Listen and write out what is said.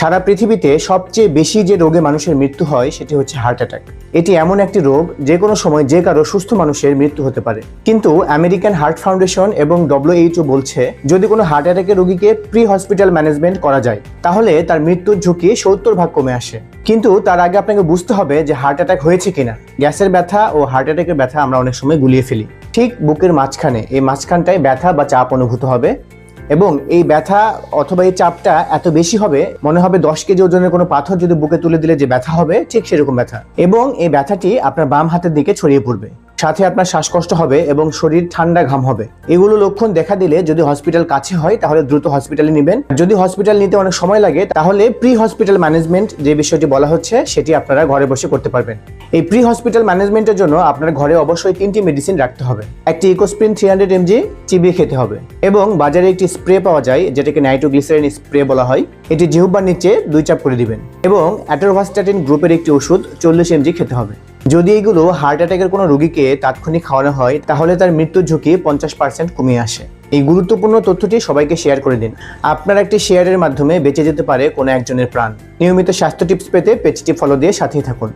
সারা পৃথিবীতে সবচেয়ে বেশি যে রোগে মানুষের মৃত্যু হয় সেটি হচ্ছে হার্ট অ্যাটাক। এটি এমন একটি রোগ যে কোনো সময় যে কারো সুস্থ মানুষের মৃত্যু হতে পারে। কিন্তু আমেরিকান হার্ট ফাউন্ডেশন এবং WHO বলছে যদি কোনো হার্ট অ্যাটাকের রোগীকে প্রি হসপিটাল ম্যানেজমেন্ট করা যায় তাহলে তার মৃত্যুর ঝুঁকি 70% কমে আসে। কিন্তু তার আগে আপনাকে বুঝতে হবে যে হার্ট অ্যাটাক হয়েছে কিনা। গ্যাসের ব্যথা ও হার্ট অ্যাটাকের ব্যথা আমরা অনেক সময় গুলিয়ে ফেলি। ঠিক বুকের মাঝখানে এই মাঝখানটায় ব্যথা বা চাপ অনুভূত হবে এবং এই ব্যথা অথবা এই চাপটা এত বেশি হবে মনে হবে 10 কেজি ওজনের কোনো পাথর যদি বুকে তুলে দিলে যে ব্যথা হবে ঠিক সেরকম ব্যথা, এবং এই ব্যথাটি আপনার বাম হাতের দিকে ছড়িয়ে পড়বে। সাথে আপনার শ্বাসকষ্ট হবে এবং শরীর ঠান্ডা ঘাম হবে। এগুলো লক্ষণ দেখা দিলে যদি হসপিটাল কাছে হয় তাহলে দ্রুত হসপিটালে নেবেন। যদি হসপিটাল নিতে অনেক সময় লাগে তাহলে প্রি হসপিটাল ম্যানেজমেন্ট যে বিষয়টি বলা হচ্ছে সেটি আপনারা ঘরে বসে করতে পারবেন। এই প্রি হসপিটাল ম্যানেজমেন্টের জন্য আপনার ঘরে অবশ্যই 3টি মেডিসিন রাখতে হবে। একটি ইকোস্প্রিন 300 mg চিবিয়ে খেতে হবে, এবং বাজারে একটি স্প্রে পাওয়া যায় যেটাকে নাইট্রোগ্লিসারিন স্প্রে বলা হয়। এটি জিহ্বার নিচে 2 চাপ করে দিবেন, এবং অ্যাটোরভাস্টাটিন গ্রুপের একটি ওষুধ 40 mg খেতে হবে। যদি এগুলো হার্ট অ্যাটাকের কোনো রোগীকে তাৎক্ষণিক খাওয়ানো হয় তাহলে তার মৃত্যুর ঝুঁকি 50% কমিয়ে আসে। এই গুরুত্বপূর্ণ তথ্যটি সবাইকে শেয়ার করে দিন। আপনার একটি শেয়ারের মাধ্যমে বেঁচে যেতে পারে কোনো একজনের প্রাণ। নিয়মিত স্বাস্থ্য টিপস পেতে পেজটি ফলো দিয়ে সাথেই থাকুন।